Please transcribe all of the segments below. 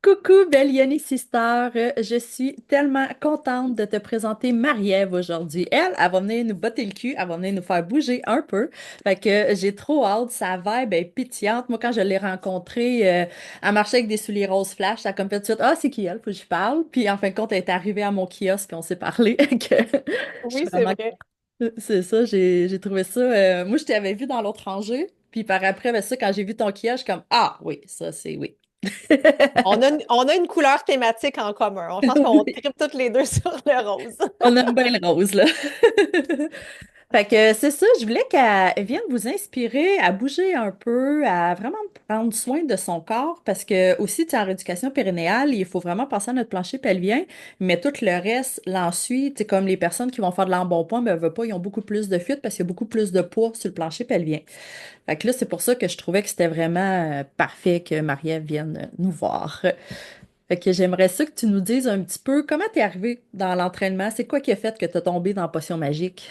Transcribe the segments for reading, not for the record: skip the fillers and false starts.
Coucou, belle Yanni Sister. Je suis tellement contente de te présenter Marie-Ève aujourd'hui. Elle va venir nous botter le cul, elle va venir nous faire bouger un peu. Fait que j'ai trop hâte, sa vibe est pétillante. Moi, quand je l'ai rencontrée, elle marchait avec des souliers roses flash. Ça a comme fait tout de suite, ah, c'est qui elle? Faut que je parle. Puis en fin de compte, elle est arrivée à mon kiosque, puis on s'est parlé. Que je suis Oui, c'est vraiment. vrai. C'est ça, j'ai trouvé ça. Moi, je t'avais vu dans l'autre rangée. Puis par après, ben ça, quand j'ai vu ton kiosque, je suis comme, ah, oui, ça, c'est oui. On a une couleur thématique en commun. Je pense qu'on Oui. tripe toutes les deux sur le rose. On aime bien le rose, là. Fait que c'est ça, je voulais qu'elle vienne vous inspirer à bouger un peu, à vraiment prendre soin de son corps, parce que aussi, tu sais, en rééducation périnéale, il faut vraiment passer à notre plancher pelvien, mais tout le reste l'ensuit, tu sais, comme les personnes qui vont faire de l'embonpoint, ben, veulent pas, ils ont beaucoup plus de fuite parce qu'il y a beaucoup plus de poids sur le plancher pelvien. Fait que là, c'est pour ça que je trouvais que c'était vraiment parfait que Marie-Ève vienne nous voir. Fait que j'aimerais ça que tu nous dises un petit peu comment t'es arrivé dans l'entraînement, c'est quoi qui a fait que t'as tombé dans Potion Magique?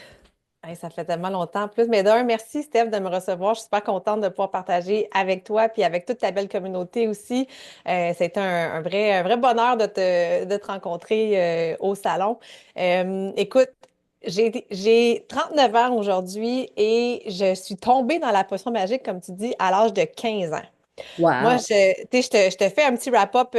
Hey, ça fait tellement longtemps en plus. Mais d'un, merci Steph de me recevoir. Je suis super contente de pouvoir partager avec toi puis avec toute ta belle communauté aussi. C'est un vrai bonheur de te rencontrer au salon. Écoute, j'ai 39 ans aujourd'hui et je suis tombée dans la potion magique, comme tu dis, à l'âge de 15 ans. Moi, Wow! tu sais, je te fais un petit wrap-up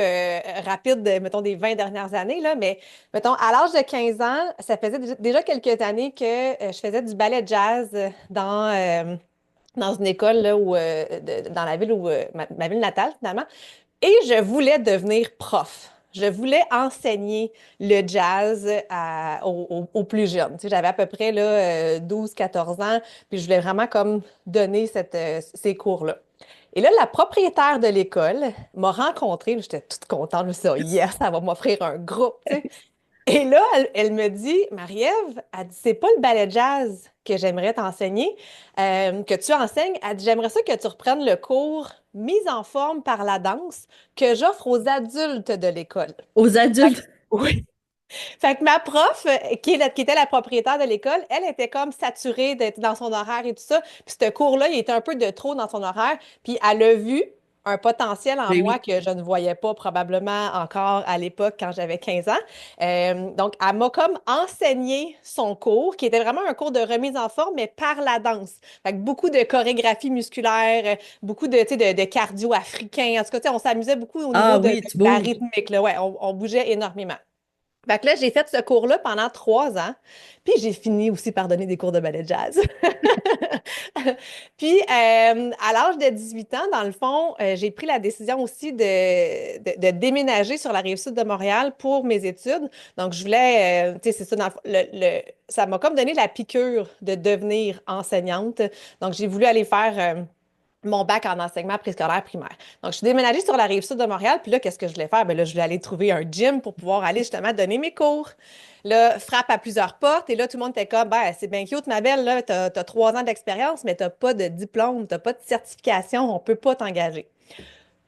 rapide, mettons, des 20 dernières années, là, mais mettons, à l'âge de 15 ans, ça faisait déjà quelques années que je faisais du ballet jazz dans une école là, dans la ville où ma ville natale, finalement. Et je voulais devenir prof. Je voulais enseigner le jazz aux plus jeunes. Tu sais, j'avais à peu près là, 12-14 ans, puis je voulais vraiment comme donner ces cours-là. Et là, la propriétaire de l'école m'a rencontrée. J'étais toute contente. Je me suis dit, oh, yes, ça va m'offrir un groupe, tu sais. Et là, elle me dit, Marie-Ève, elle dit, c'est pas le ballet jazz que j'aimerais t'enseigner, que tu enseignes. Elle dit, j'aimerais ça que tu reprennes le cours mise en forme par la danse que j'offre aux adultes de l'école. Aux Fait que- adultes. oui. Fait que ma prof, qui était la propriétaire de l'école, elle était comme saturée d'être dans son horaire et tout ça. Puis ce cours-là, il était un peu de trop dans son horaire. Puis elle a vu un potentiel en Ben moi oui. que je ne voyais pas probablement encore à l'époque quand j'avais 15 ans. Donc, elle m'a comme enseigné son cours, qui était vraiment un cours de remise en forme, mais par la danse. Fait que beaucoup de chorégraphie musculaire, beaucoup de, tu sais, de cardio africain. En tout cas, tu sais, on s'amusait beaucoup au Ah niveau de oui, tu la bouges. rythmique, là. Ouais, on bougeait énormément. Fait que là, j'ai fait ce cours-là pendant 3 ans, puis j'ai fini aussi par donner des cours de ballet jazz. Puis, à l'âge de 18 ans, dans le fond, j'ai pris la décision aussi de déménager sur la rive sud de Montréal pour mes études. Donc, je voulais, tu sais, c'est ça, dans le fond, ça m'a comme donné la piqûre de devenir enseignante. Donc, j'ai voulu aller faire mon bac en enseignement préscolaire primaire. Donc, je suis déménagée sur la rive sud de Montréal. Puis là, qu'est-ce que je voulais faire? Ben là, je voulais aller trouver un gym pour pouvoir aller justement donner mes cours. Là, frappe à plusieurs portes. Et là, tout le monde était comme, ben, c'est bien cute, ma belle, là, t'as 3 ans d'expérience, mais t'as pas de diplôme, t'as pas de certification, on peut pas t'engager.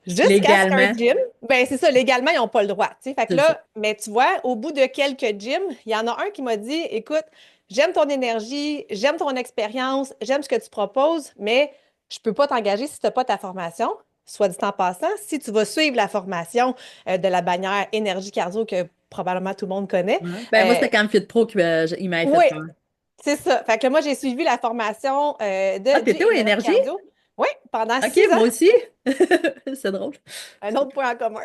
Jusqu'à ce qu'un Légalement, gym, ben c'est ça, légalement, ils n'ont pas le droit. Tu sais. Fait que c'est ça. là, mais tu vois, au bout de quelques gyms, il y en a un qui m'a dit, écoute, j'aime ton énergie, j'aime ton expérience, j'aime ce que tu proposes, mais je peux pas t'engager si tu n'as pas ta formation. Soit dit en passant, si tu vas suivre la formation de la bannière énergie cardio que probablement tout le monde connaît, Ouais. Ben moi, euh, c'était Camfit Pro qui il m'avait fait oui, faire. c'est ça. Fait que moi, j'ai suivi la formation Ah, de t'étais au énergie énergie? cardio. Oui, pendant OK, 6 ans. moi aussi. C'est drôle. Un autre point en commun.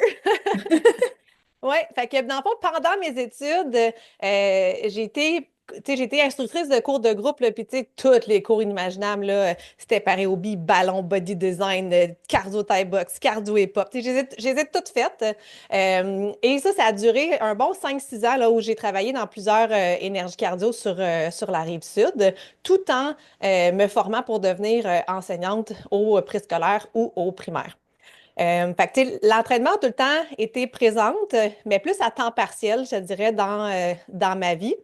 Oui, fait que dans le fond, pendant mes études, j'ai été instructrice de cours de groupe, là, puis tu sais, tous les cours inimaginables, là, c'était paréobie, ballon, body design, cardio Thai box, cardio hip-hop, tu sais, je les ai toutes faites. Et ça a duré un bon 5-6 ans, là, où j'ai travaillé dans plusieurs énergies cardio sur la rive sud, tout en me formant pour devenir enseignante au préscolaire ou au primaire. Fait que, tu sais, l'entraînement a tout le temps été présente, mais plus à temps partiel, je dirais, dans ma vie.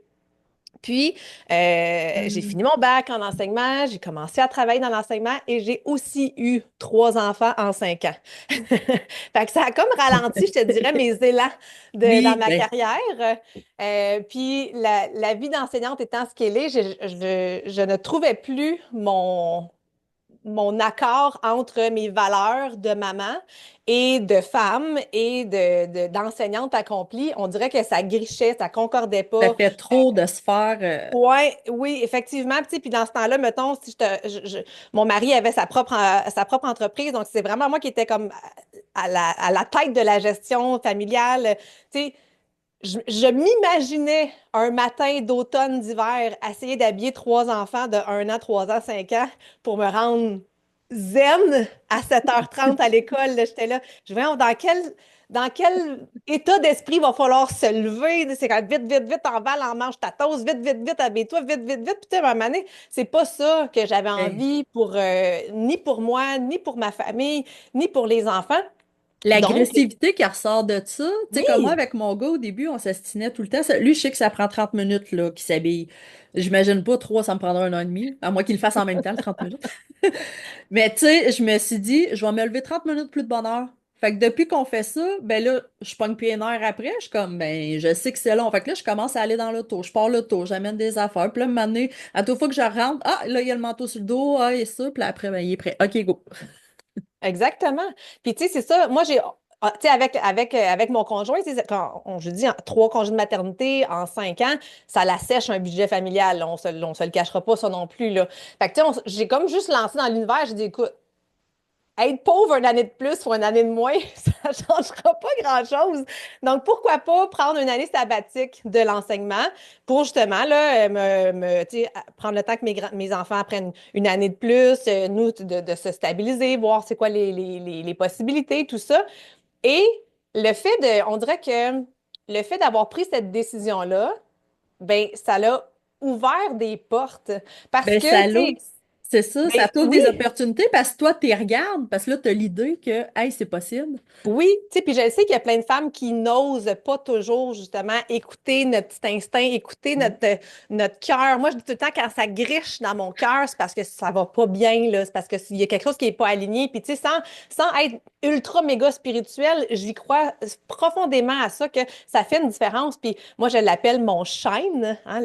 Puis, j'ai Hmm. fini mon bac en enseignement, j'ai commencé à travailler dans l'enseignement et j'ai aussi eu 3 enfants en 5 ans. Fait que ça a comme ralenti, je te dirais, mes élans dans Oui, ma ben, carrière. Puis, la vie d'enseignante étant ce qu'elle est, je ne trouvais plus mon accord entre mes valeurs de maman et de femme et d'enseignante accomplie. On dirait que ça grichait, ça concordait Ça pas. fait trop de se faire. Ouais, oui, effectivement. Puis dans ce temps-là, mettons, si mon mari avait sa propre entreprise, donc c'est vraiment moi qui étais comme à la tête de la gestion familiale. Tu sais, je m'imaginais un matin d'automne, d'hiver, essayer d'habiller trois enfants de 1 an, 3 ans, 5 ans pour me rendre zen à 7h30 à l'école. Là, j'étais là, je vais dans quel état d'esprit va falloir se lever? C'est quand vite, vite, vite, emballe, en mange ta toast, vite, vite, vite, habille-toi, vite, vite, vite. Puis, tu sais, à un moment donné, c'est pas ça que j'avais euh, envie ni pour moi, ni pour ma famille, ni pour les enfants. Donc, L'agressivité qui ressort de ça, tu sais, comme moi oui, avec mon gars, au début, on s'astinait tout le temps. Lui, je sais que ça prend 30 minutes, là, qu'il s'habille. J'imagine pas trois, ça me prendra 1 an et demi, à moins qu'il le fasse en même temps, le 30 minutes. Mais tu sais, je me suis dit, je vais me lever 30 minutes plus de bonne heure. Fait que depuis qu'on fait ça, ben là, je pogne pied et nerfs après. Je suis comme, ben, je sais que c'est long. Fait que là, je commence à aller dans l'auto. Je pars l'auto, j'amène des affaires. Puis là, un moment donné, à toute fois que je rentre, ah, là, il y a le manteau sur le dos, ah, et ça. Puis là, après, ben, il est prêt. OK, go. exactement. Puis tu sais, c'est ça. Moi, tu sais, avec mon conjoint, tu sais, quand je dis 3 congés de maternité en 5 ans, ça la sèche un budget familial. Là. On se le cachera pas, ça non plus, là. Fait que tu sais, j'ai comme juste lancé dans l'univers. J'ai dit, écoute, être pauvre 1 année de plus ou 1 année de moins, ça ne changera pas grand-chose. Donc, pourquoi pas prendre 1 année sabbatique de l'enseignement pour justement là, tu sais, prendre le temps que mes enfants apprennent 1 année de plus, nous, de se stabiliser, voir c'est quoi les possibilités, tout ça. Et on dirait que le fait d'avoir pris cette décision-là, ben, ça l'a ouvert des portes. Parce Ben, que, ça tu sais, l'ouvre. C'est ça, ben ça t'ouvre oui, des opportunités parce que toi, tu regardes, parce que là, tu as l'idée que, hey, c'est possible. oui, tu sais, puis je sais qu'il y a plein de femmes qui n'osent pas toujours, justement, écouter notre petit instinct, écouter Mm. notre cœur. Moi, je dis tout le temps, quand ça griche dans mon cœur, c'est parce que ça va pas bien, là. C'est parce qu'il y a quelque chose qui est pas aligné. Puis, tu sais, sans être ultra méga spirituel, j'y crois profondément à ça, que ça fait une différence. Puis, moi, je l'appelle mon shine, hein,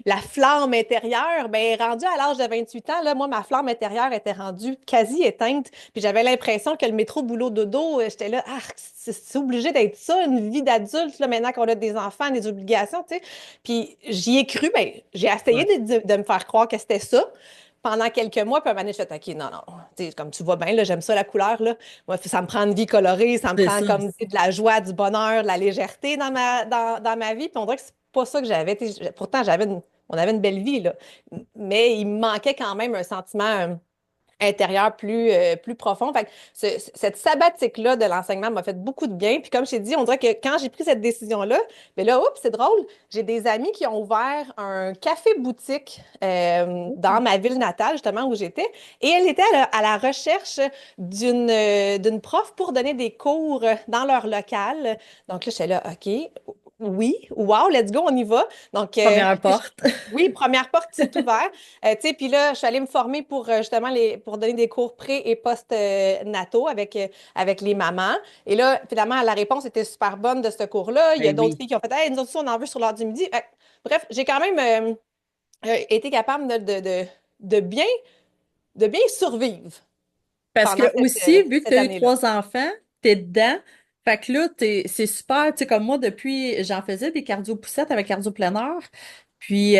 la flamme intérieure. Ben, rendue à l'âge de 28 ans, là, moi, ma flamme intérieure était rendue quasi éteinte. Puis j'avais l'impression que le métro boulot dodo, j'étais là, ah, c'est obligé d'être ça, une vie d'adulte, là, maintenant qu'on a des enfants, des obligations, tu sais. Puis j'y ai cru, ben, j'ai essayé Ouais. de me faire croire que c'était ça pendant quelques mois, puis à un moment donné, je suis OK, non, non, tu sais, comme tu vois bien, là, j'aime ça la couleur, là. Moi, ça me prend une vie colorée, ça me C'est prend ça. comme tu sais, de la joie, du bonheur, de la légèreté dans ma vie, puis on dirait que c'est pas ça que j'avais. Tu sais, pourtant, on avait une belle vie, là. Mais il me manquait quand même un sentiment intérieur plus profond. Fait que cette sabbatique-là de l'enseignement m'a fait beaucoup de bien. Puis comme je t'ai dit, on dirait que quand j'ai pris cette décision-là, mais là, oups, c'est drôle, j'ai des amis qui ont ouvert un café-boutique dans ma ville natale, justement, où j'étais, et elle était à la recherche d'une prof pour donner des cours dans leur local. Donc là, j'étais là, OK, oui, wow, let's go, on y va. Donc, Première porte. oui, première porte qui s'est ouverte. Tu sais, puis là, je suis allée me former pour justement pour donner des cours pré et post-nataux avec les mamans. Et là, finalement, la réponse était super bonne de ce cours-là. Il y a Ben d'autres oui. filles qui ont fait, hey, nous autres aussi, on en veut sur l'heure du midi. Bref, j'ai quand même été capable de bien survivre Parce pendant que aussi, vu que tu cette as eu année-là. 3 enfants, t'es dedans. Fait que là, c'est super. Tu sais, comme moi, depuis, j'en faisais des cardio-poussettes avec cardio plein air. Puis,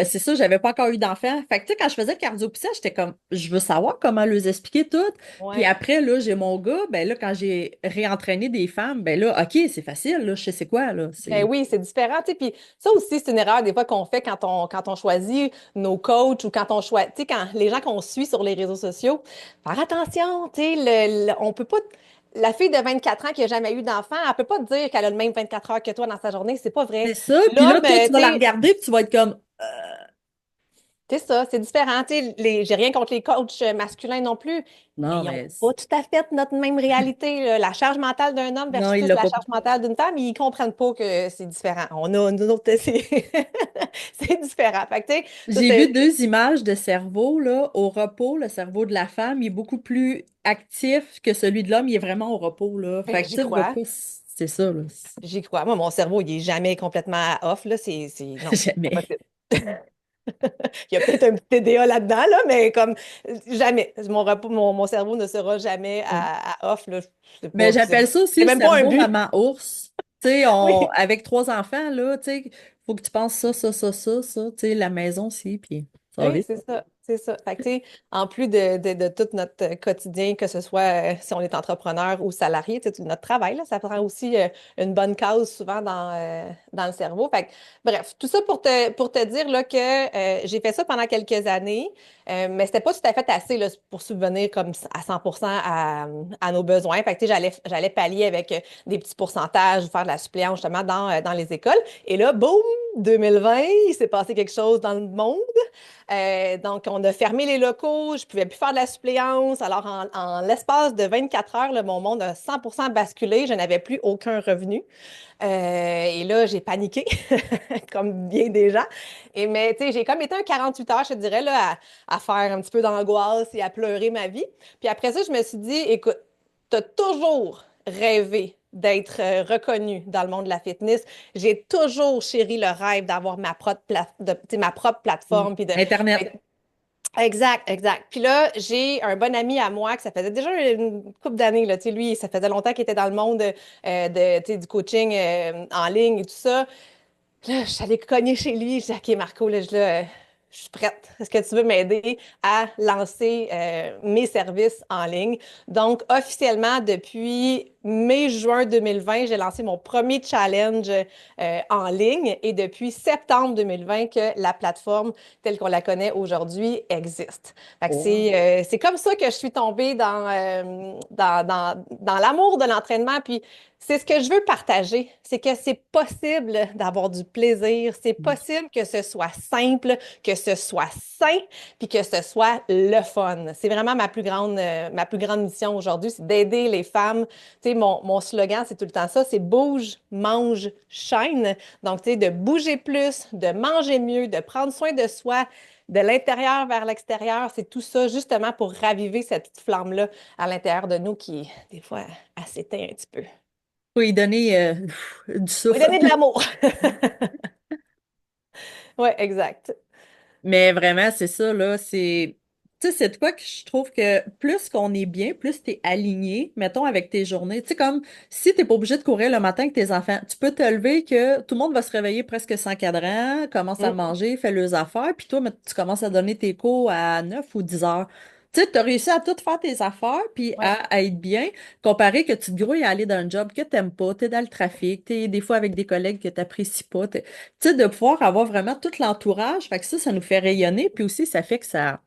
c'est ça, j'avais pas encore eu d'enfants. Fait que, tu sais, quand je faisais le cardio-poussette, j'étais comme, je veux savoir comment leur expliquer tout. Puis Ouais. après, là, j'ai mon gars. Ben là, quand j'ai réentraîné des femmes, ben là, OK, c'est facile, là, je sais c'est quoi, là. Ben oui, c'est différent, tu sais. Puis ça aussi, c'est une erreur des fois qu'on fait quand on choisit nos coachs ou quand on choisit, tu sais, quand les gens qu'on suit sur les réseaux sociaux, faire attention, tu sais, on peut pas, la fille de 24 ans qui a jamais eu d'enfant, elle peut pas te dire qu'elle a le même 24 heures que toi dans sa journée, c'est pas vrai. C'est ça. Puis là, L'homme, toi, tu tu vas la sais, regarder, puis tu vas être comme, c'est ça, c'est différent. Tu sais, j'ai rien contre les coachs masculins non plus, mais non, ils n'ont mais, pas tout à fait notre même réalité, là. La charge mentale d'un homme non, il versus l'a la pas. charge mentale d'une femme, ils ne comprennent pas que c'est différent. On a, nous autres, c'est différent. Fait que, tu sais, ça, J'ai vu 2 images de cerveau, là, au repos. Le cerveau de la femme, il est beaucoup plus actif que celui de l'homme. Il est vraiment au repos, là. ben, Fait que, tu j'y sais, veux crois. pas, c'est ça, là. J'y crois. Moi, mon cerveau, il est jamais complètement off, là. Non, c'est pas Jamais. possible. Il y a peut-être un petit TDA là-dedans, là, mais comme jamais. Mon cerveau ne sera jamais Ouais. à off, là. C'est Mais pas, j'appelle ça c'est aussi le même pas un cerveau but. maman ours. Tu sais, Oui. avec 3 enfants, là, tu sais, faut que tu penses ça, tu sais, la maison aussi, puis ça va Oui, vite. c'est ça, c'est ça. Fait que, tu sais, en plus de tout notre quotidien, que ce soit si on est entrepreneur ou salarié, tu sais, notre travail, là, ça prend aussi une bonne cause souvent dans le cerveau. Fait que, bref, tout ça pour te dire là, que j'ai fait ça pendant quelques années, mais c'était pas tout à fait assez là, pour subvenir comme à 100% à nos besoins. Fait que, tu sais, j'allais pallier avec des petits pourcentages, faire de la suppléance justement dans les écoles. Et là, boum, 2020, il s'est passé quelque chose dans le monde. Donc, on a fermé les locaux, je ne pouvais plus faire de la suppléance. Alors, en l'espace de 24 heures, là, mon monde a 100% basculé. Je n'avais plus aucun revenu. Et là, j'ai paniqué, comme bien des gens. Mais, tu sais, j'ai comme été un 48 heures, je te dirais, là, à faire un petit peu d'angoisse et à pleurer ma vie. Puis après ça, je me suis dit, écoute, tu as toujours rêvé d'être reconnu dans le monde de la fitness. J'ai toujours chéri le rêve d'avoir tu sais, ma propre Mm. plateforme, puis Internet. d'être- Exact, exact. Puis là, j'ai un bon ami à moi que ça faisait déjà une couple d'années, là, tu sais, lui, ça faisait longtemps qu'il était dans le monde tu sais, du coaching en ligne et tout ça. Puis là, je suis allée cogner chez lui. Je dis, OK, Marco, je suis prête. Est-ce que tu veux m'aider à lancer mes services en ligne? Donc, officiellement, depuis mai-juin 2020, j'ai lancé mon premier challenge en ligne et depuis septembre 2020 que la plateforme telle qu'on la connaît aujourd'hui existe. Fait que Oh. c'est comme ça que je suis tombée dans l'amour de l'entraînement. Puis, c'est ce que je veux partager, c'est que c'est possible d'avoir du plaisir, c'est possible que ce soit simple, que ce soit sain, puis que ce soit le fun. C'est vraiment ma plus grande mission aujourd'hui, c'est d'aider les femmes. Tu sais, mon slogan, c'est tout le temps ça, c'est bouge, mange, shine. Donc, tu sais, de bouger plus, de manger mieux, de prendre soin de soi, de l'intérieur vers l'extérieur, c'est tout ça justement pour raviver cette petite flamme-là à l'intérieur de nous qui, des fois, elle s'éteint un petit peu. Faut y donner du Faut lui souffle. donner de l'amour. Ouais, exact. Mais vraiment, c'est ça, là, c'est... Tu sais, c'est de quoi que je trouve que plus qu'on est bien, plus t'es aligné, mettons, avec tes journées. Tu sais, comme si t'es pas obligé de courir le matin avec tes enfants, tu peux te lever que tout le monde va se réveiller presque sans cadran, commence à Mm. manger, fait leurs affaires, puis toi, tu commences à donner tes cours à 9 ou 10 heures. Tu sais, t'as réussi à tout faire tes affaires, puis Ouais. à être bien, comparé que tu te grouilles à aller dans un job que t'aimes pas, t'es dans le trafic, t'es des fois avec des collègues que t'apprécies pas, tu sais, de pouvoir avoir vraiment tout l'entourage, fait que ça nous fait rayonner, puis aussi, ça fait que ça,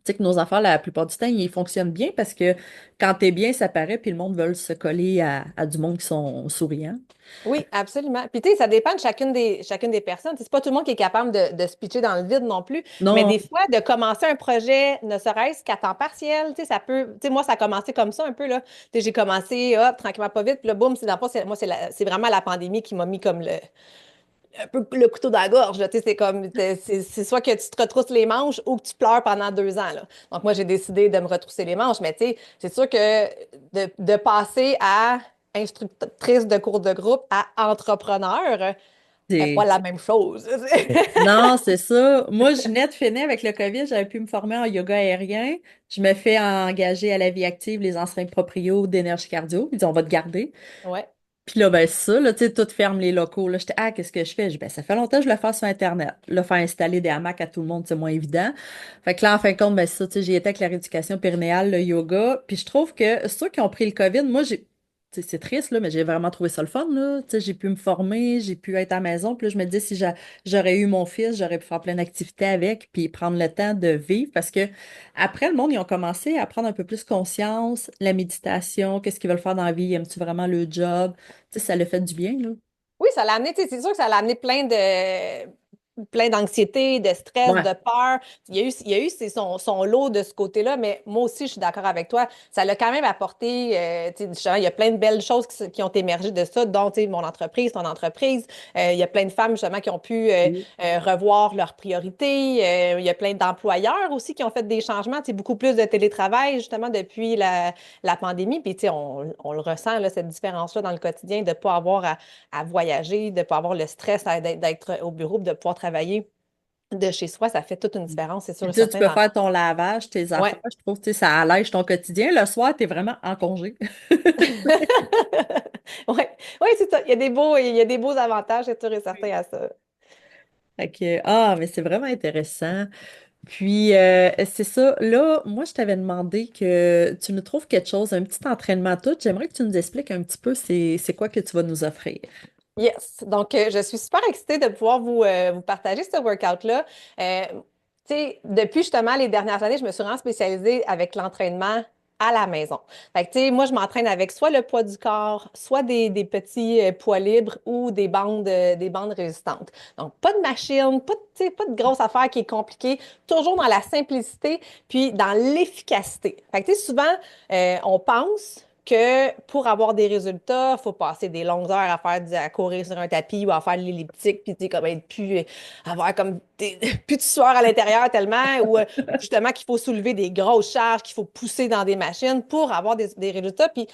tu sais, que nos affaires, la plupart du temps, ils fonctionnent bien parce que quand t'es bien, ça paraît, puis le monde veut se coller à du monde qui sont souriants. Oui, absolument. Puis, tu sais, ça dépend de chacune des personnes. C'est pas tout le monde qui est capable de se pitcher dans le vide non plus. Mais Non, des fois, de commencer un projet, ne serait-ce qu'à temps partiel, tu sais, ça peut. Tu sais, moi, ça a commencé comme ça un peu, là. Tu sais, j'ai commencé, hop, tranquillement, pas vite. Puis là, boum, c'est dans le fond, moi, c'est vraiment la pandémie qui m'a mis comme un peu le couteau dans la gorge, là. Tu sais, c'est soit que tu te retrousses les manches ou que tu pleures pendant 2 ans, là. Donc, moi, j'ai décidé de me retrousser les manches. Mais, tu sais, c'est sûr que de passer à instructrice de cours de groupe à entrepreneur, pas c'est... la même chose. Non, c'est ça. Moi, je venais de finir avec le COVID, j'avais pu me former en yoga aérien. Je me fais engager à la vie active les anciens proprios d'énergie cardio. Ils disent, on va te garder. Ouais. Puis là, ben ça, là, tu sais, tout ferme les locaux. Là, j'étais, qu'est-ce que je fais? Je dis, ben, ça fait longtemps que je le fais sur Internet. Là, faire installer des hamacs à tout le monde, c'est moins évident. Fait que là, en fin de compte, ben, c'est ça, tu sais, j'ai été avec la rééducation périnéale, le yoga. Puis je trouve que ceux qui ont pris le COVID, moi, tu sais, c'est triste, là, mais j'ai vraiment trouvé ça le fun, là. Tu sais, j'ai pu me former, j'ai pu être à la maison. Puis là, je me dis, si j'aurais eu mon fils, j'aurais pu faire plein d'activités avec, puis prendre le temps de vivre. Parce que après, le monde, ils ont commencé à prendre un peu plus conscience, la méditation, qu'est-ce qu'ils veulent faire dans la vie, aiment-tu vraiment le job? Tu sais, ça le fait du bien, là. Oui, ça l'a amené, tu sais, c'est sûr que ça l'a amené plein d'anxiété, de stress, Ouais. de peur. Il y a eu son lot de ce côté-là, mais moi aussi, je suis d'accord avec toi. Ça l'a quand même apporté, tu sais, justement, il y a plein de belles choses qui ont émergé de ça, dont, tu sais, mon entreprise, ton entreprise. Il y a plein de femmes, justement, qui ont pu Oui. revoir leurs priorités. Il y a plein d'employeurs aussi qui ont fait des changements, tu sais, beaucoup plus de télétravail, justement, depuis la pandémie. Puis, tu sais, on le ressent, là, cette différence-là dans le quotidien, de ne pas avoir à voyager, de ne pas avoir le stress d'être au bureau, de pouvoir travailler de chez soi, ça fait toute une différence, c'est sûr Puis et tu certain. peux faire ton lavage, tes affaires. Ouais. Je trouve que tu sais, ça allège ton quotidien. Le soir, tu es vraiment en congé. Ouais, ouais, c'est ça. Il y a des beaux avantages, c'est sûr et certain à ça. Fait que, mais c'est vraiment intéressant. Puis, c'est ça. Là, moi, je t'avais demandé que tu nous trouves quelque chose, un petit entraînement tout. J'aimerais que tu nous expliques un petit peu c'est quoi que tu vas nous offrir. Yes. Donc, je suis super excitée de pouvoir vous partager ce workout-là. Euh, Tu sais, depuis justement les dernières années, je me suis vraiment spécialisée avec l'entraînement à la maison. Fait que, tu sais, moi, je m'entraîne avec soit le poids du corps, soit des petits poids libres ou des bandes résistantes. Donc, pas de machine, tu sais, pas de grosse affaire qui est compliquée, toujours dans la simplicité puis dans l'efficacité. Fait que, tu sais, souvent, on pense que pour avoir des résultats, il faut passer des longues heures à courir sur un tapis ou à faire de l'elliptique, puis tu sais, comme être plus, avoir comme plus de sueur à l'intérieur tellement, ou justement qu'il faut soulever des grosses charges, qu'il faut pousser dans des machines pour avoir des résultats. Puis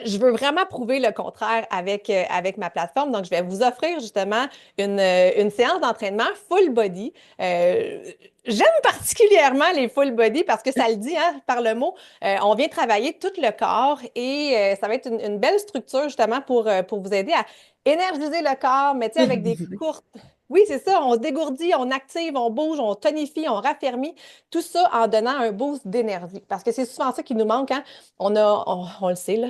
je veux vraiment prouver le contraire avec ma plateforme. Donc, je vais vous offrir justement une séance d'entraînement full body. Euh, J'aime particulièrement les full body parce que ça le dit hein, par le mot. On vient travailler tout le corps et ça va être une belle structure justement pour vous aider à énergiser le corps, mais tu sais, Tout avec des bouger. courtes. Oui, c'est ça. On se dégourdit, on active, on bouge, on tonifie, on raffermit. Tout ça en donnant un boost d'énergie. Parce que c'est souvent ça qui nous manque, hein. On le sait, là,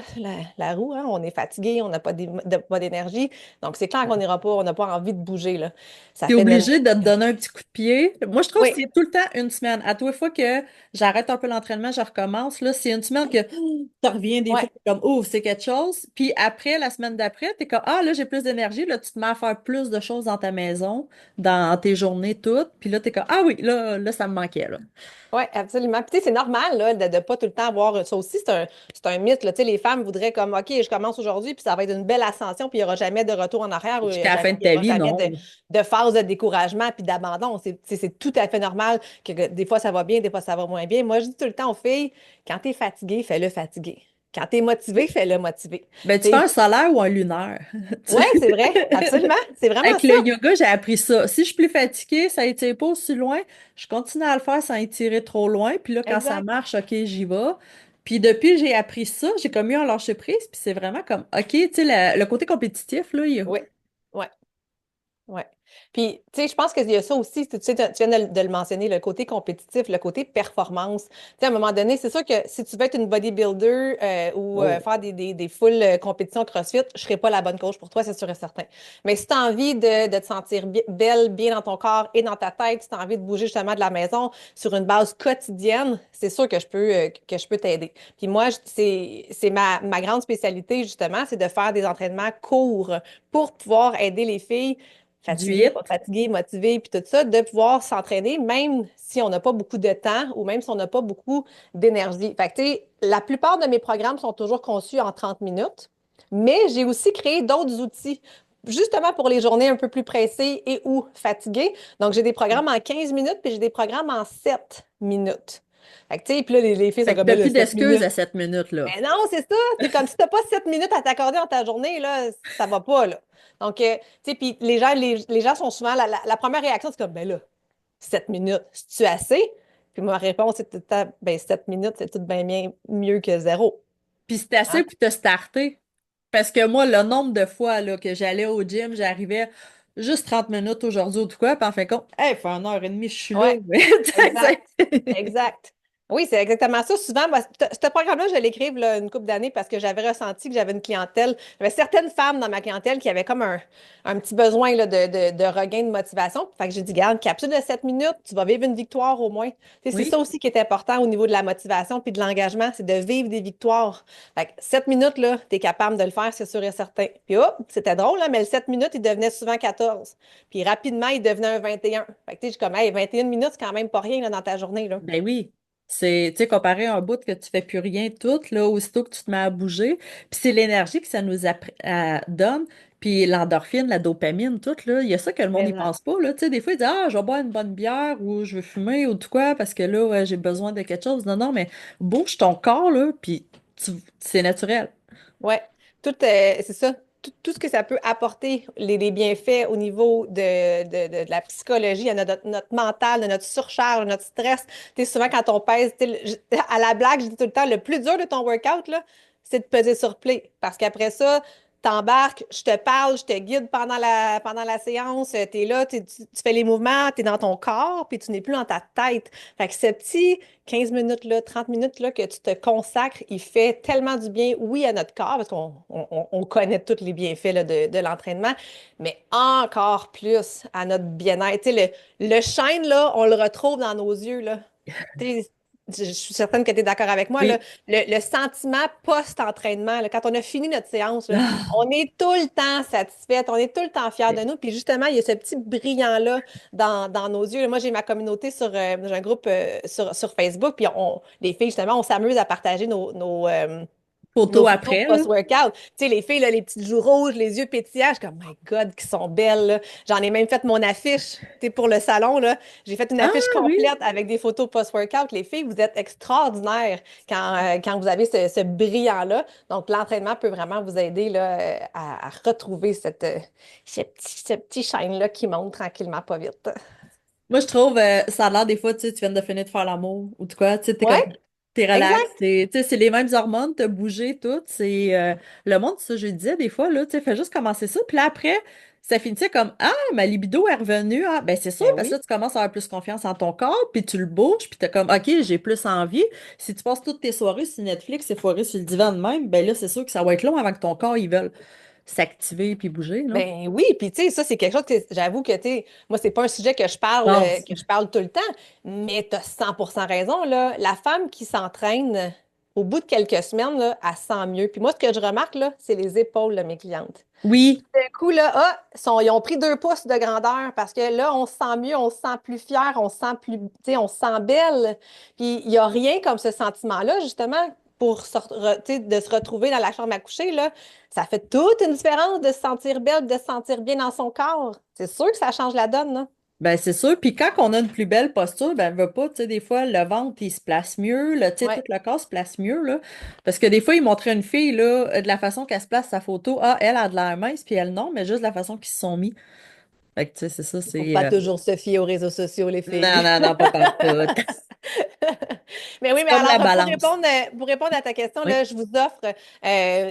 la roue, hein, on est fatigué, on n'a pas d'énergie. Donc, c'est clair qu'on n'ira pas, on n'a pas envie de bouger, là. Ça T'es fait de... obligé de te donner un petit coup de pied. Moi, je trouve que Oui, c'est tout le temps une semaine. À toute fois que j'arrête un peu l'entraînement, je recommence. Là, c'est une semaine que tu reviens des fois ouais. t'es comme, oh, c'est quelque chose. Puis après, la semaine d'après, t'es comme, là, j'ai plus d'énergie. Là, tu te mets à faire plus de choses dans ta maison, dans tes journées toutes. Puis là, t'es comme, ah oui, là, ça me manquait, là. Oui, absolument. Puis, tu sais, c'est normal là, de ne pas tout le temps avoir ça aussi. C'est un mythe. Là. Tu sais, les femmes voudraient comme, OK, je commence aujourd'hui, puis ça va être une belle ascension, puis il n'y aura jamais de retour en arrière, ou Jusqu'à la fin de il y ta aura vie, jamais non. de phase de découragement puis d'abandon. C'est tout à fait normal que des fois ça va bien, des fois ça va moins bien. Moi, je dis tout le temps aux filles, quand tu es fatigué, fais-le fatigué. Quand tu es motivé, fais-le motivé. Ben, tu Tu fais sais, un solaire ou un lunaire. Tu ouais, sais. c'est vrai, absolument. C'est vraiment Avec ça. le yoga, j'ai appris ça. Si je suis plus fatiguée, ça étire pas aussi loin, je continue à le faire sans étirer trop loin. Puis là, quand ça Exact. marche, OK, j'y vais. Puis depuis que j'ai appris ça, j'ai comme eu un lâcher prise. Puis c'est vraiment comme, OK, tu sais, le côté compétitif, là, Oui. Ouais. Ouais. Puis, tu sais, je pense qu'il y a ça aussi, tu sais, tu viens de le mentionner, le côté compétitif, le côté performance. Tu sais, à un moment donné, c'est sûr que si tu veux être une bodybuilder ou Oh. faire des full compétitions CrossFit, je serai pas la bonne coach pour toi, c'est sûr et certain. Mais si tu as envie de te sentir belle, bien dans ton corps et dans ta tête, si tu as envie de bouger justement de la maison sur une base quotidienne, c'est sûr que je peux t'aider. Puis moi, c'est ma grande spécialité, justement, c'est de faire des entraînements courts pour pouvoir aider les filles Du fatigué, pas hit, fatigué, motivé, puis tout ça, de pouvoir s'entraîner, même si on n'a pas beaucoup de temps ou même si on n'a pas beaucoup d'énergie. Fait que, tu sais, la plupart de mes programmes sont toujours conçus en 30 minutes, mais j'ai aussi créé d'autres outils, justement pour les journées un peu plus pressées et ou fatiguées. Donc, j'ai des programmes en 15 minutes, puis j'ai des programmes en 7 minutes. Fait que, tu sais, puis là, les filles sont fait que comme, t'as ben là, plus 7 d'excuses minutes. à cette minute-là. Mais non, c'est ça. C'est comme si t'as pas 7 minutes à t'accorder dans ta journée, là, ça va pas, là. Donc, tu sais, puis les gens sont souvent, la première réaction, c'est comme, ben là, 7 minutes, c'est-tu assez? Puis ma réponse, c'est tout le temps, ben 7 minutes, c'est tout bien mieux que zéro. Puis c'est assez Hein? pour te starter. Parce que moi, le nombre de fois là, que j'allais au gym, j'arrivais juste 30 minutes aujourd'hui ou tout quoi, puis en fin de compte, hey, fait 1 heure et demie, je suis là. Ouais, exact. Exact. Oui, c'est exactement ça. Souvent, moi, ce programme-là, je l'écrive là, une couple d'années parce que j'avais ressenti que j'avais une clientèle. J'avais certaines femmes dans ma clientèle qui avaient comme un petit besoin là, de regain de motivation. Fait que j'ai dit, garde, capsule de 7 minutes, tu vas vivre une victoire au moins. Tu sais, c'est ça Oui. aussi qui est important au niveau de la motivation puis de l'engagement, c'est de vivre des victoires. Fait que 7 minutes, là, tu es capable de le faire, c'est sûr et certain. Puis hop, c'était drôle, là, mais le 7 minutes, il devenait souvent 14. Puis rapidement, il devenait un 21. Fait que tu sais, je suis comme, hey, 21 minutes, c'est quand même pas rien là, dans ta journée, là. Ben oui. C'est, tu sais, comparé à un bout que tu fais plus rien tout, là, aussitôt que tu te mets à bouger. Puis c'est l'énergie que ça nous donne. Puis l'endorphine, la dopamine, tout, là. Il y a ça que le monde Mais n'y non. pense pas, là. Tu sais, des fois, ils disent, je vais boire une bonne bière ou je veux fumer ou tout quoi parce que là, ouais, j'ai besoin de quelque chose. Non, non, mais bouge ton corps, là, puis c'est naturel. Ouais, tout, c'est ça. tout ce que ça peut apporter, les bienfaits au niveau de la psychologie, à notre mental, de notre surcharge, de notre stress. Tu sais, souvent, quand on pèse, tu sais, à la blague, je dis tout le temps, le plus dur de ton workout, là, c'est de peser sur play. Parce qu'après ça, t'embarques, je te parle, je te guide pendant la séance, tu es là, tu fais les mouvements, tu es dans ton corps, puis tu n'es plus dans ta tête. Fait que ce petit 15 minutes-là, 30 minutes-là que tu te consacres, il fait tellement du bien, oui, à notre corps, parce qu'on connaît tous les bienfaits là, de l'entraînement, mais encore plus à notre bien-être. Tu sais, le shine, là, on le retrouve dans nos yeux, là. Tu sais, je suis certaine que tu es d'accord avec moi, là. Oui. Le sentiment post-entraînement, là, quand on a fini notre séance, là, Ah, on est tout le temps satisfaite, on est tout le temps fiers de nous. Puis justement, il y a ce petit brillant-là dans nos yeux. Moi, j'ai ma communauté j'ai un groupe sur Facebook, puis les filles, justement, on s'amuse à partager nos photo photos après, là. post-workout. Tu sais, les filles, là, les petites joues rouges, les yeux pétillants, je suis comme, my God, qui sont belles, là. J'en ai même fait mon affiche, tu sais, pour le salon, là. J'ai fait une Ah affiche oui. complète avec des photos post-workout. Les filles, vous êtes extraordinaires quand vous avez ce brillant-là. Donc, l'entraînement peut vraiment vous aider, là, à retrouver ce petit shine-là qui monte tranquillement, pas vite. Moi, je trouve, ça a l'air des fois, tu sais, tu viens de finir de faire l'amour ou de quoi, tu sais, t'es comme, Ouais, t'es relax, exact. tu sais, c'est les mêmes hormones, t'as bougé, tout, c'est, le monde, ça, je disais, des fois, là, tu sais, fais juste commencer ça, puis là, après, ça finissait comme, ah, ma libido est revenue, ah, ben c'est sûr, Ben parce que là, oui. tu commences à avoir plus confiance en ton corps, puis tu le bouges, puis t'es comme, OK, j'ai plus envie. Si tu passes toutes tes soirées sur Netflix et foirées sur le divan de même, ben là, c'est sûr que ça va être long avant que ton corps, il veuille s'activer puis bouger, là. Ben oui, puis tu sais, ça, c'est quelque chose que j'avoue que, tu sais, moi, c'est pas un sujet Non. que je parle tout le temps, mais tu as 100% raison, là. La femme qui s'entraîne, au bout de quelques semaines, là, elle se sent mieux. Puis moi, ce que je remarque, là, c'est les épaules de mes clientes. Oui, D'un coup, là, ils ont pris 2 pouces de grandeur parce que là, on se sent mieux, on se sent plus fier, on se sent plus, tu sais, on se sent belle. Puis il n'y a rien comme ce sentiment-là, justement, tu sais, de se retrouver dans la chambre à coucher, là. Ça fait toute une différence de se sentir belle, de se sentir bien dans son corps. C'est sûr que ça change la donne, là. ben c'est sûr. Puis quand on a une plus belle posture, ben veut pas, tu sais, des fois, le ventre, il se place mieux, tu sais, tout Ouais. le corps se place mieux, là. Parce que des fois, ils montraient une fille, là, de la façon qu'elle se place sa photo. Ah, elle a de l'air mince, puis elle non, mais juste de la façon qu'ils se sont mis. Fait que, tu sais, c'est ça, Faut c'est... pas toujours se fier aux réseaux sociaux, les Non, filles. non, non, pas partout. Mais oui, C'est mais comme la alors, balance. pour répondre à ta question, Oui. là, je vous offre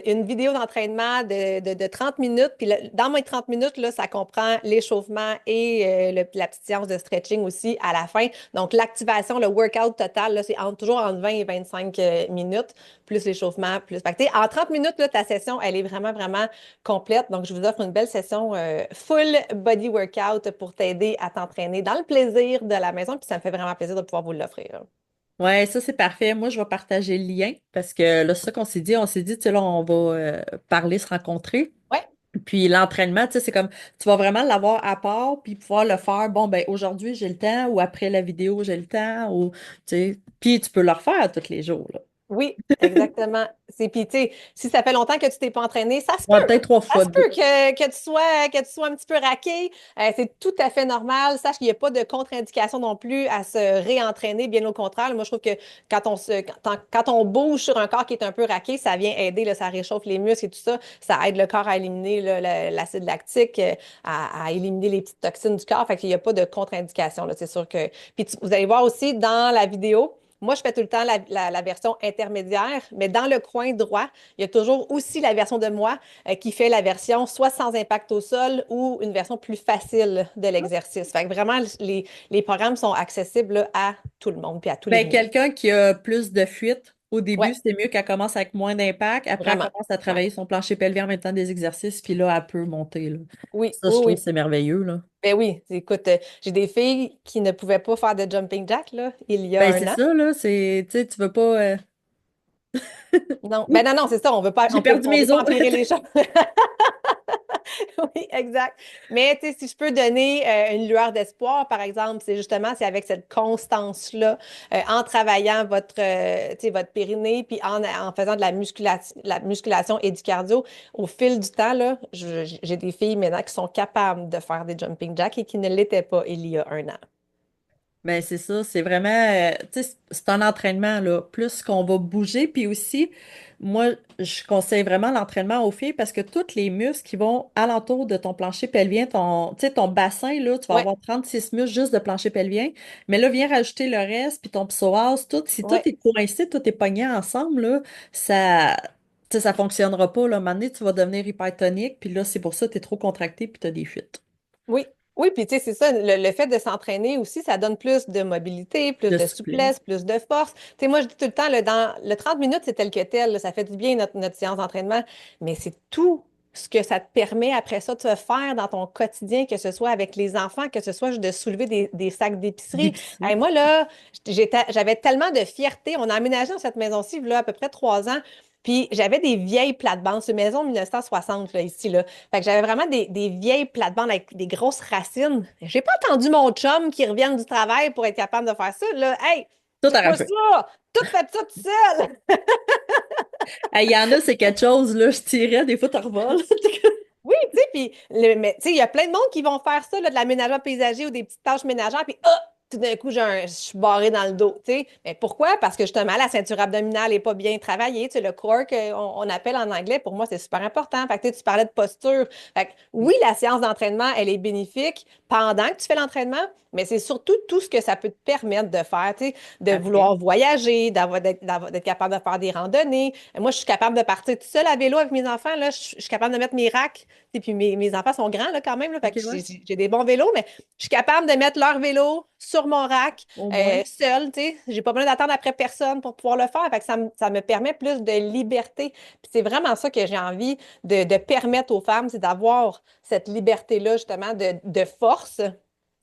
une vidéo d'entraînement de 30 minutes. Puis dans mes 30 minutes, là, ça comprend l'échauffement et la petite séance de stretching aussi à la fin. Donc, l'activation, le workout total, là, c'est toujours entre 20 et 25 minutes, plus l'échauffement, plus. Fait que, tu sais, en 30 minutes, là, ta session, elle est vraiment, vraiment complète. Donc, je vous offre une belle session full body workout pour t'aider à t'entraîner dans le plaisir de la maison. Puis ça me fait vraiment plaisir de pouvoir vous l'offrir. Ouais, ça, c'est parfait. Moi, je vais partager le lien parce que là, c'est ça qu'on s'est dit. On s'est dit, tu sais, là, on va parler, se rencontrer. Ouais. Puis l'entraînement, tu sais, c'est comme, tu vas vraiment l'avoir à part, puis pouvoir le faire, bon, ben aujourd'hui, j'ai le temps, ou après la vidéo, j'ai le temps, ou, tu sais, puis tu peux le refaire tous les jours, là. Oui, exactement. Puis, tu sais, si ça fait longtemps que tu t'es pas entraîné, ça se Ouais, peut. peut-être trois Ça fois se deux. peut que tu sois un petit peu raqué. C'est tout à fait normal. Sache qu'il n'y a pas de contre-indication non plus à se réentraîner. Bien au contraire, moi, je trouve que quand on bouge sur un corps qui est un peu raqué, ça vient aider, là, ça réchauffe les muscles et tout ça. Ça aide le corps à éliminer là, l'acide lactique, à éliminer les petites toxines du corps. Fait qu'il n'y a pas de contre-indication, là. C'est sûr que. Puis vous allez voir aussi dans la vidéo. Moi, je fais tout le temps la version intermédiaire, mais dans le coin droit, il y a toujours aussi la version de moi qui fait la version soit sans impact au sol ou une version plus facile de l'exercice. Fait que vraiment, les programmes sont accessibles là, à tout le monde puis à tous les Ben, niveaux. quelqu'un qui a plus de fuite, au début, Ouais, c'est mieux qu'elle commence avec moins d'impact. Après, elle vraiment. commence à Ouais. travailler son plancher pelvien en même temps des exercices, puis là, elle peut monter, là. Oui, Ça, oui, je trouve que oui. c'est merveilleux, là. Ben oui, écoute, j'ai des filles qui ne pouvaient pas faire de jumping jack là, il y a Ben, un c'est an. ça, là, c'est, tu sais, tu veux pas... Non, ben Oups, non, c'est ça, j'ai perdu on veut mes pas os. empirer les choses. Oui, exact. Mais tu sais, si je peux donner une lueur d'espoir, par exemple, c'est avec cette constance-là, en travaillant tu sais, votre périnée, puis en faisant de la musculation et du cardio, au fil du temps, là, j'ai des filles maintenant qui sont capables de faire des jumping jacks et qui ne l'étaient pas il y a un an. Ben c'est ça, c'est vraiment, tu sais, c'est un entraînement, là. Plus qu'on va bouger, puis aussi, moi, je conseille vraiment l'entraînement aux filles parce que tous les muscles qui vont alentour de ton plancher pelvien, tu sais, ton bassin, là, tu vas Ouais, avoir 36 muscles juste de plancher pelvien, mais là, viens rajouter le reste, puis ton psoas, tout, si tout ouais. est coincé, tout est pogné ensemble, là, ça, tu sais, ça fonctionnera pas, là. À un moment donné, tu vas devenir hypertonique, puis là, c'est pour ça que tu es trop contracté, puis tu as des fuites Oui, oui, puis tu sais, c'est ça, le fait de s'entraîner aussi, ça donne plus de mobilité, plus de de souplesse. souplesse, plus de force. Tu sais, moi, je dis tout le temps, là, dans le 30 minutes, c'est tel que tel, là, ça fait du bien notre séance d'entraînement, mais c'est tout ce que ça te permet après ça de faire dans ton quotidien, que ce soit avec les enfants, que ce soit juste de soulever des sacs d'épicerie. D'épicerie. Hey, moi, là, j'avais tellement de fierté. On a aménagé dans cette maison-ci, là, à peu près 3 ans. Puis j'avais des vieilles plates-bandes. C'est une maison 1960, là, ici, là. Fait que j'avais vraiment des vieilles plates-bandes avec des grosses racines. J'ai pas attendu mon chum qui revienne du travail pour être capable de faire ça, là. Hey, Tout à check-moi rappel. ça! Tout fait ça tout seul! Il y en a, c'est quelque chose, là, je tirais, des fois, tu revoles. Oui, tu sais, puis, mais tu sais, il y a plein de monde qui vont faire ça, là, de l'aménagement paysager ou des petites tâches ménagères, puis tout d'un coup, je suis barrée dans le dos, tu sais. Mais pourquoi? Parce que justement, la ceinture abdominale n'est pas bien travaillée, tu sais, le core qu'on appelle en anglais, pour moi, c'est super important. Fait que tu sais, tu parlais de posture. Fait que oui, la séance d'entraînement, elle est bénéfique pendant que tu fais l'entraînement, mais c'est surtout tout ce que ça peut te permettre de faire, tu sais, de Après. vouloir voyager, d'être capable de faire des randonnées. Moi, je suis capable de partir tout seul à vélo avec mes enfants, là, je suis capable de mettre mes racks. Et puis mes enfants sont grands là, quand même, là, fait OK, que ouais, j'ai des bons vélos, mais je suis capable de mettre leur vélo sur mon rack au moins. seul, tu sais. J'ai pas besoin d'attendre après personne pour pouvoir le faire. Fait que ça me permet plus de liberté. Puis c'est vraiment ça que j'ai envie de permettre aux femmes, c'est d'avoir cette liberté-là, justement, de force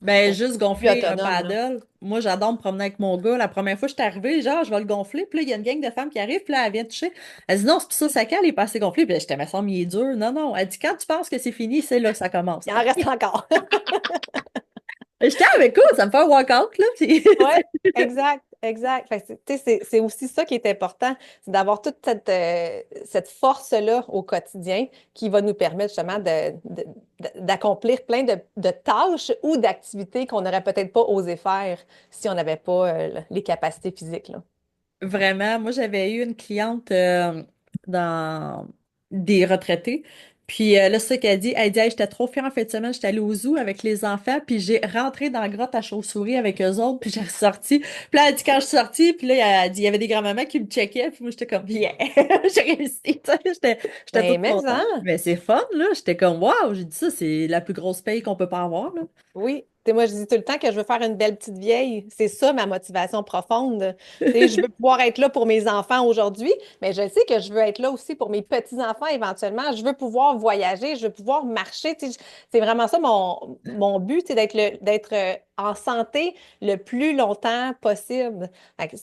Ben, pour juste être plus gonfler un autonome, là. paddle. Moi, j'adore me promener avec mon gars. La première fois que je suis arrivée, genre, je vais le gonfler. Puis là, il y a une gang de femmes qui arrivent. Puis là, elle vient toucher. Elle dit non, c'est pour ça, ça cale, il est pas assez gonflé. Puis là, j'étais, mais ça, mais il est dur. Non, non. Elle dit, quand tu penses que c'est fini, c'est là que ça commence. Il en reste encore. J'étais avec quoi? Ça me fait un walkout, là. Ouais, exact, exact. Fait que, tu sais, c'est aussi ça qui est important, c'est d'avoir toute cette force-là au quotidien qui va nous permettre justement d'accomplir plein de tâches ou d'activités qu'on n'aurait peut-être pas osé faire si on n'avait pas les capacités physiques, là. Vraiment, moi j'avais eu une cliente dans des retraités. Puis là, c'est ça qu'elle dit. Elle dit, hey, j'étais trop fière en fin de semaine, j'étais allée au zoo avec les enfants, puis j'ai rentré dans la grotte à chauves-souris avec eux autres, puis j'ai ressorti. Puis là, elle dit, quand je suis sortie, puis là, elle dit, il y avait des grands-mamans qui me checkaient, puis moi, j'étais comme, yeah, j'ai réussi. Tu sais, j'étais toute Mais contente. hein? Mais c'est fun, là. J'étais comme, waouh, j'ai dit ça, c'est la plus grosse paye qu'on peut pas avoir, là. Oui. Tu sais, moi, je dis tout le temps que je veux faire une belle petite vieille. C'est ça ma motivation profonde. Tu sais, je veux pouvoir être là pour mes enfants aujourd'hui, mais je sais que je veux être là aussi pour mes petits-enfants éventuellement. Je veux pouvoir voyager, je veux pouvoir marcher. Tu sais, c'est vraiment ça mon but, c'est d'être en santé le plus longtemps possible. Fait que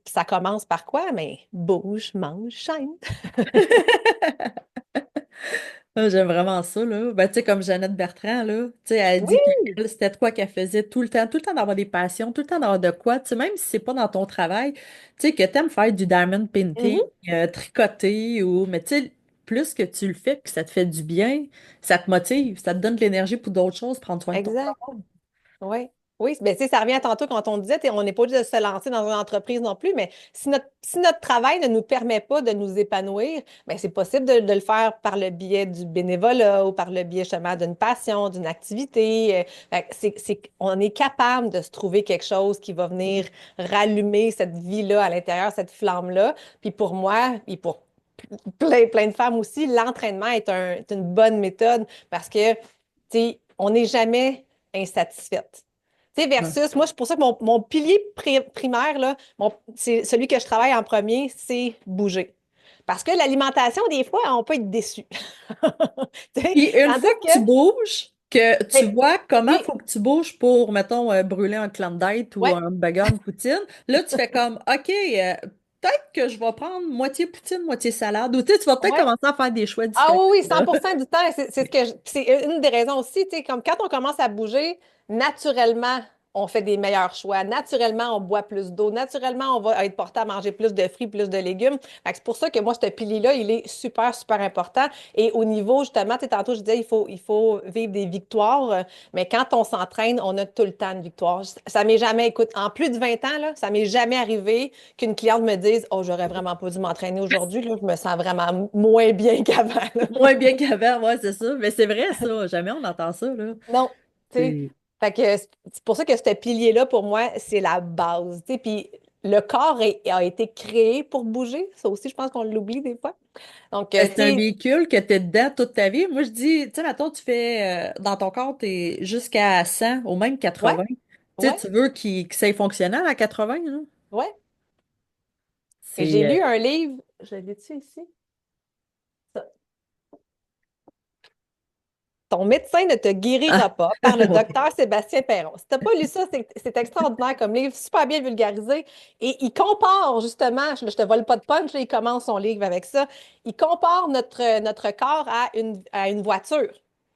ça commence par quoi? Mais bouge, mange, chaîne. Ah, j'aime vraiment ça, là. Ben, tu sais, comme Jeannette Bertrand, là, tu sais, elle Oui, dit qu'elle, c'était de quoi qu'elle faisait tout le temps d'avoir des passions, tout le temps d'avoir de quoi, tu sais, même si c'est pas dans ton travail, tu sais, que t'aimes faire du diamond painting, mhm, tricoter, ou, mais tu sais, plus que tu le fais, puis que ça te fait du bien, ça te motive, ça te donne de l'énergie pour d'autres choses, prendre soin de ton exact. corps. Oui, oui, ben, tu sais, ça revient à tantôt quand on disait, on n'est pas obligé de se lancer dans une entreprise non plus, mais si notre travail ne nous permet pas de nous épanouir, ben, c'est possible de le faire par le biais du bénévolat ou par le biais justement d'une passion, d'une activité. Fait que on est capable de se trouver quelque chose qui va venir rallumer cette vie-là à l'intérieur, cette flamme-là. Puis pour moi, et pour plein de femmes aussi, l'entraînement est une bonne méthode parce que, tu sais, on n'est jamais insatisfaite. Tu sais, Ouais. versus, moi, c'est pour ça que mon pilier primaire, là, c'est celui que je travaille en premier, c'est bouger. Parce que l'alimentation, des fois, on peut être déçu. Tu sais, Puis une tandis fois que que, tu bouges, que tu ben, vois comment oui, faut que tu bouges pour, mettons, brûler un clan de date ou ouais, un hamburger, une poutine, là, tu fais comme, OK, peut-être que je vais prendre moitié poutine, moitié salade. Ou tu sais, tu vas peut-être ouais. commencer à faire des choix Ah différents, oui, oui, là. 100% du temps. C'est une des raisons aussi, tu sais, comme quand on commence à bouger, naturellement, on fait des meilleurs choix. Naturellement, on boit plus d'eau. Naturellement, on va être porté à manger plus de fruits, plus de légumes. Fait que c'est pour ça que moi, ce pilier-là, il est super, super important. Et au niveau, justement, tu sais, tantôt, je disais, il faut vivre des victoires. Mais quand on s'entraîne, on a tout le temps de victoire. Ça m'est jamais, écoute, en plus de 20 ans, là, ça m'est jamais arrivé qu'une cliente me dise, oh, j'aurais vraiment pas dû m'entraîner aujourd'hui, là, je me sens vraiment moins bien qu'avant, là. Moins bien qu'avant, ouais, c'est ça. Mais c'est vrai, ça. Jamais on entend ça, là. Non, tu sais. C'est Fait que c'est pour ça que ce pilier-là, pour moi, c'est la base. Tu sais, puis le corps a été créé pour bouger. Ça aussi, je pense qu'on l'oublie des fois. Donc, ben, c'est un si, véhicule que tu es dedans toute ta vie. Moi, je dis, tu sais, mettons, tu fais, dans ton corps, tu es jusqu'à 100 ou même ouais, 80. Tu sais, ouais, tu veux que ça ait fonctionnel à 80, hein? ouais. Et j'ai C'est, lu un livre, je l'ai-tu ici? Ça. Ton médecin ne te guérira ah, pas par le ouais. docteur Sébastien Perron. Si tu n'as pas lu ça, c'est extraordinaire comme livre, super bien vulgarisé. Et il compare justement, je te vole pas de punch, là, il commence son livre avec ça. Il compare notre corps à une voiture.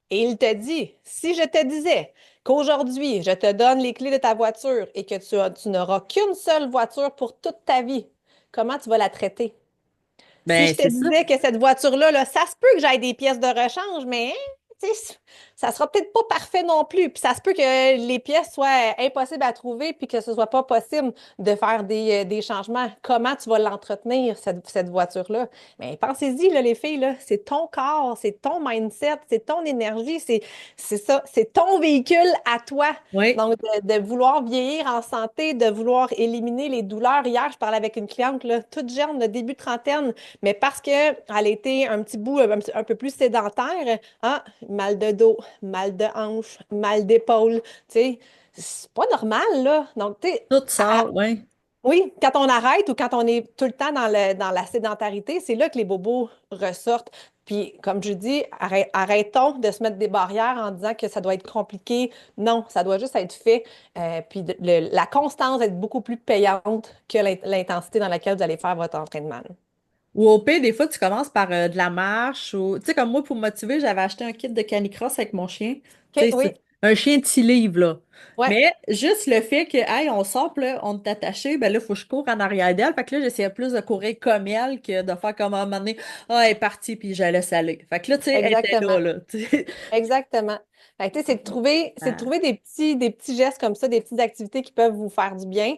Et il te dit, si je te disais qu'aujourd'hui, je te donne les clés de ta voiture et que tu n'auras qu'une seule voiture pour toute ta vie, comment tu vas la traiter? Si Ben, je te c'est ça. disais que cette voiture-là, là, ça se peut que j'aille des pièces de rechange, mais hein, tu sais, ça sera peut-être pas parfait non plus. Puis ça se peut que les pièces soient impossibles à trouver puis que ce soit pas possible de faire des changements. Comment tu vas l'entretenir, cette voiture-là? Mais pensez-y, là, les filles, là, c'est ton corps, c'est ton mindset, c'est ton énergie, c'est ça, c'est ton véhicule à toi. Oui. Donc, de vouloir vieillir en santé, de vouloir éliminer les douleurs. Hier, je parlais avec une cliente, là, toute jeune, de début trentaine, mais parce qu'elle était un petit bout un peu plus sédentaire, ah, mal de dos, mal de hanche, mal d'épaule, tu sais, c'est pas normal, là. Donc, tu sais, Tout sort, oui. oui, quand on arrête ou quand on est tout le temps dans la sédentarité, c'est là que les bobos ressortent. Puis, comme je dis, arrêtons de se mettre des barrières en disant que ça doit être compliqué. Non, ça doit juste être fait. Puis, la constance est beaucoup plus payante que l'intensité dans laquelle vous allez faire votre entraînement. Ou au pire, des fois, tu commences par de la marche ou, tu sais, comme moi, pour me motiver, j'avais acheté un kit de canicross avec mon chien. Tu OK, sais, oui, c'est un chien de 6 livres, là. ouais, Mais juste le fait que, hey, on sort, puis là, on est attaché, ben là, il faut que je cours en arrière d'elle. Fait que là, j'essayais plus de courir comme elle que de faire comme à un moment donné, ah, elle est partie, puis je la laisse aller. Fait que là, tu sais, elle était exactement. là, tu sais. Exactement. Fait que, tu sais, c'est de Ah. trouver des petits gestes comme ça, des petites activités qui peuvent vous faire du bien.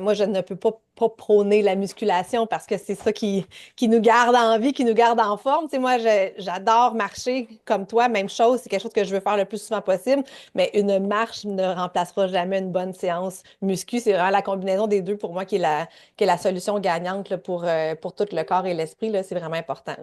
Moi, je ne peux pas prôner la musculation parce que c'est ça qui nous garde en vie, qui nous garde en forme. Tu sais, moi, j'adore marcher comme toi, même chose, c'est quelque chose que je veux faire le plus souvent possible, mais une marche ne remplacera jamais une bonne séance muscu. C'est vraiment la combinaison des deux pour moi qui est la solution gagnante là, pour tout le corps et l'esprit, là. C'est vraiment important.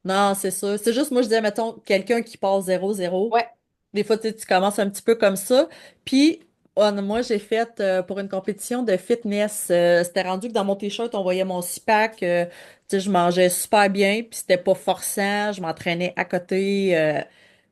Non, c'est ça. C'est juste, moi, je disais, mettons, quelqu'un qui passe 0-0. Ouais, Des fois, tu sais, tu commences un petit peu comme ça. Puis, moi, j'ai fait pour une compétition de fitness. C'était rendu que dans mon t-shirt, on voyait mon six-pack. Tu sais, je mangeais super bien, puis c'était pas forçant. Je m'entraînais à côté.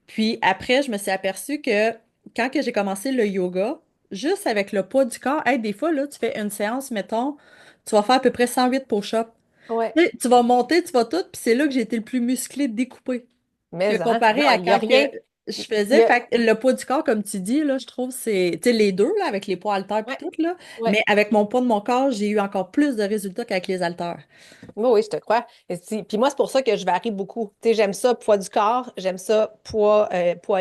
Puis après, je me suis aperçue que quand que j'ai commencé le yoga, juste avec le poids du corps, hey, des fois, là, tu fais une séance, mettons, tu vas faire à peu près 108 push-ups. ouais. Tu sais, tu vas monter, tu vas tout, puis c'est là que j'ai été le plus musclé découpé. Que Mais, hein, comparé non, à il n'y a quand que rien. je Il faisais, y a... fait que le poids du corps, comme tu dis, là, je trouve, c'est, tu sais, les deux, là, avec les poids haltères puis Ouais, tout, là, ouais. mais avec mon poids de mon corps, j'ai eu encore plus de résultats qu'avec les haltères. Oui, oui, je te crois. Puis moi, c'est pour ça que je varie beaucoup. Tu sais, j'aime ça poids du corps, j'aime ça poids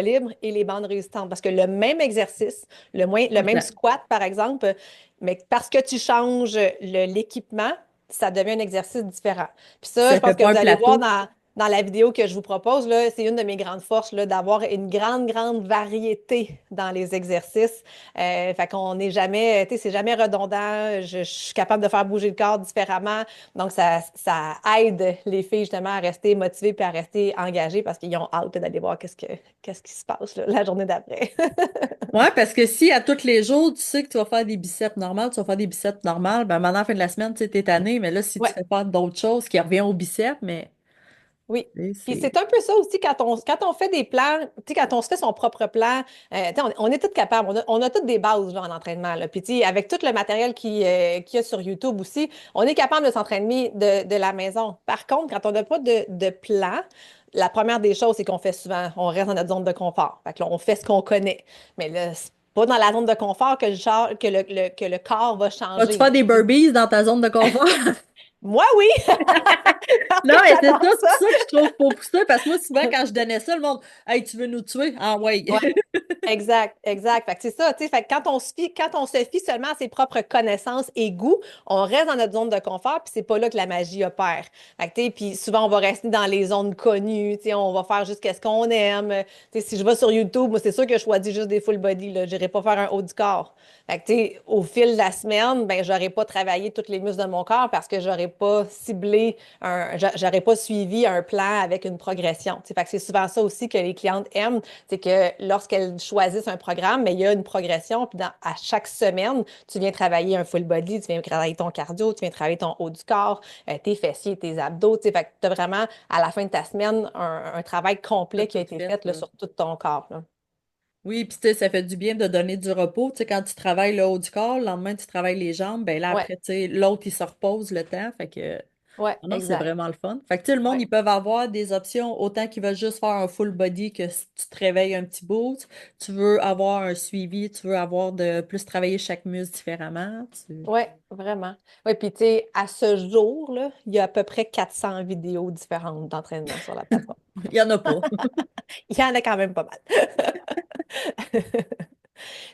libre et les bandes résistantes. Parce que le même exercice, le même Exact. squat, par exemple, mais parce que tu changes l'équipement, ça devient un exercice différent. Puis ça, je Ça fait pense que pas un vous allez voir plateau. dans la vidéo que je vous propose, là, c'est une de mes grandes forces, là, d'avoir une grande, grande variété dans les exercices. Fait qu'on n'est jamais, tu sais, c'est jamais redondant. Je suis capable de faire bouger le corps différemment. Donc, ça aide les filles justement à rester motivées puis à rester engagées parce qu'ils ont hâte d'aller voir qu'est-ce qui se passe là, la journée d'après. Ouais, parce que si à tous les jours, tu sais que tu vas faire des biceps normaux, tu vas faire des biceps normaux, ben maintenant, à la fin de la semaine, tu sais, t'es tanné, mais là, si tu Ouais, fais pas d'autres choses qui revient au biceps, mais oui. tu sais, Puis c'est. c'est un peu ça aussi quand on fait des plans, tu sais, quand on se fait son propre plan, tu sais, on est tous capables, on a toutes des bases là, en entraînement. Là. Puis tu sais, avec tout le matériel qu'il y a sur YouTube aussi, on est capable de s'entraîner de la maison. Par contre, quand on n'a pas de plan, la première des choses, c'est qu'on fait souvent, on reste dans notre zone de confort. Fait que là, on fait ce qu'on connaît. Mais là, pas dans la zone de confort que que le corps va Vas-tu changer, faire là. des burpees dans ta zone de confort? Moi, oui, parce Non, que mais c'est ça, j'adore c'est ça. ça que je trouve pas poussé, parce que moi, souvent, quand je donnais ça, le monde, hey, tu veux nous tuer? Ah, ouais. Ouais. Exact, exact. Fait que c'est ça, tu sais, fait que quand on se fie seulement à ses propres connaissances et goûts, on reste dans notre zone de confort, puis c'est pas là que la magie opère. Fait que, tu sais, puis souvent, on va rester dans les zones connues, tu sais, on va faire juste qu'est-ce qu'on aime. Tu sais, si je vais sur YouTube, moi, c'est sûr que je choisis juste des full body, là. J'irai pas faire un haut du corps. Fait que, tu sais, au fil de la semaine, ben, j'aurais pas travaillé tous les muscles de mon corps parce que j'aurais pas ciblé j'aurais pas suivi un plan avec une progression. Tu sais, fait que c'est souvent ça aussi que les clientes aiment, c'est que lorsqu'elles choisissent un programme, mais il y a une progression, puis à chaque semaine, tu viens travailler un full body, tu viens travailler ton cardio, tu viens travailler ton haut du corps, tes fessiers, tes abdos, tu sais, fait que tu as vraiment, à la fin de ta semaine, un travail T'as complet qui a tout été fait, fait là, là. sur tout ton corps, là. Oui, puis tu sais, ça fait du bien de donner du repos. Tu sais, quand tu travailles le haut du corps, le lendemain, tu travailles les jambes, ben là, Ouais, après, tu sais, l'autre, il se repose le temps. Fait que, ouais, non, c'est exact. vraiment le fun. Fait que, tu sais, le monde, Ouais. ils peuvent avoir des options autant qu'ils veulent juste faire un full body que si tu te réveilles un petit bout, tu veux avoir un suivi, tu veux avoir de plus travailler chaque muscle différemment. Ouais, vraiment. Ouais, puis tu sais, à ce jour, là, il y a à peu près 400 vidéos différentes d'entraînement sur la plateforme. Il y en a pas. Il y en a quand même pas mal.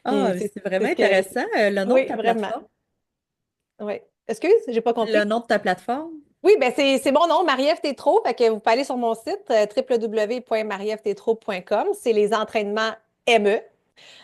Ah, Puis mais c'est c'est vraiment ce que... intéressant. Le nom de Oui, ta vraiment. plateforme? Oui. Excuse, j'ai pas Le compris. nom de ta plateforme? Oui, ben c'est mon nom, Marie-Ève Tétrault. Fait que vous pouvez aller sur mon site www.marievtétrault.com. C'est les entraînements ME.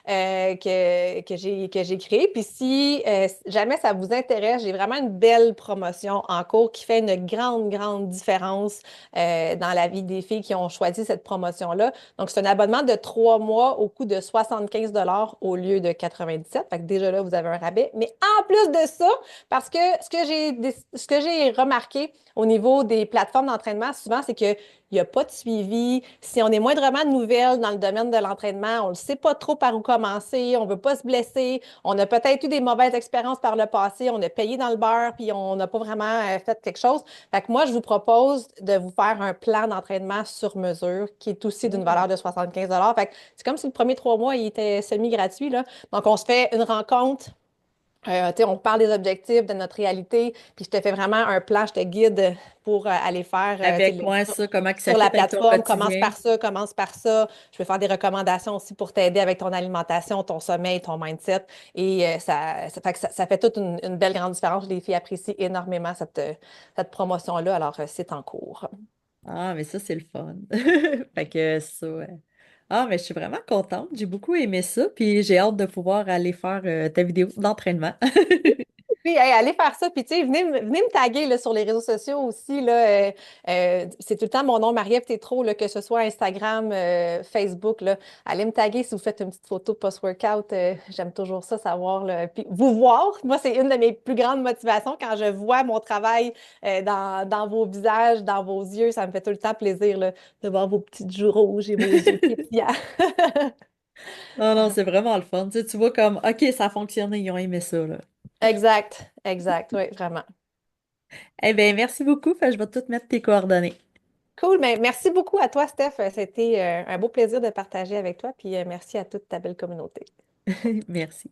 Que j'ai créé. Puis si jamais ça vous intéresse, j'ai vraiment une belle promotion en cours qui fait une grande, grande différence dans la vie des filles qui ont choisi cette promotion-là. Donc, c'est un abonnement de 3 mois au coût de 75 au lieu de 97. Fait que déjà là, vous avez un rabais. Mais en plus de ça, parce que ce que j'ai remarqué au niveau des plateformes d'entraînement, souvent, c'est que il n'y a pas de suivi. Si on est moindrement de nouvelles dans le domaine de l'entraînement, on ne sait pas trop par où commencer, on ne veut pas se blesser, on a peut-être eu des mauvaises expériences par le passé, on a payé dans le beurre, puis on n'a pas vraiment fait quelque chose. Fait que moi, je vous propose de vous faire un plan d'entraînement sur mesure qui est aussi d'une valeur Oh. de 75 Fait que c'est comme si le premier 3 mois, il était semi-gratuit, là. Donc, on se fait une rencontre. Tu sais, on parle des objectifs, de notre réalité, puis je te fais vraiment un plan, je te guide pour aller faire tu sais, Avec moi, ça, comment que ça sur fait la avec ton plateforme. Commence quotidien? par ça, commence par ça. Je vais faire des recommandations aussi pour t'aider avec ton alimentation, ton sommeil, ton mindset. Et fait que ça fait toute une belle grande différence. Les filles apprécient énormément cette promotion-là, alors c'est en cours. Ah, mais ça, c'est le fun. Fait que ça, ouais. Ah, mais je suis vraiment contente. J'ai beaucoup aimé ça. Puis j'ai hâte de pouvoir aller faire ta vidéo d'entraînement. Puis, hey, allez faire ça. Puis, tu sais, venez me taguer là, sur les réseaux sociaux aussi. Là, c'est tout le temps mon nom, Marie-Ève Tétrault, là, que ce soit Instagram, Facebook. Là. Allez me taguer si vous faites une petite photo post-workout. J'aime toujours ça, savoir. Là. Puis, vous voir, moi, c'est une de mes plus grandes motivations quand je vois mon travail dans vos visages, dans vos yeux. Ça me fait tout le temps plaisir là, de voir vos petites joues rouges et vos yeux pétillants. Non, non, c'est vraiment le fun. Tu vois comme, OK, ça a fonctionné, ils ont aimé ça, là. Exact, exact. Oui, vraiment. Eh bien, merci beaucoup. Fait que je vais tout mettre tes coordonnées. Cool, mais merci beaucoup à toi, Steph. C'était un beau plaisir de partager avec toi, puis merci à toute ta belle communauté. Merci.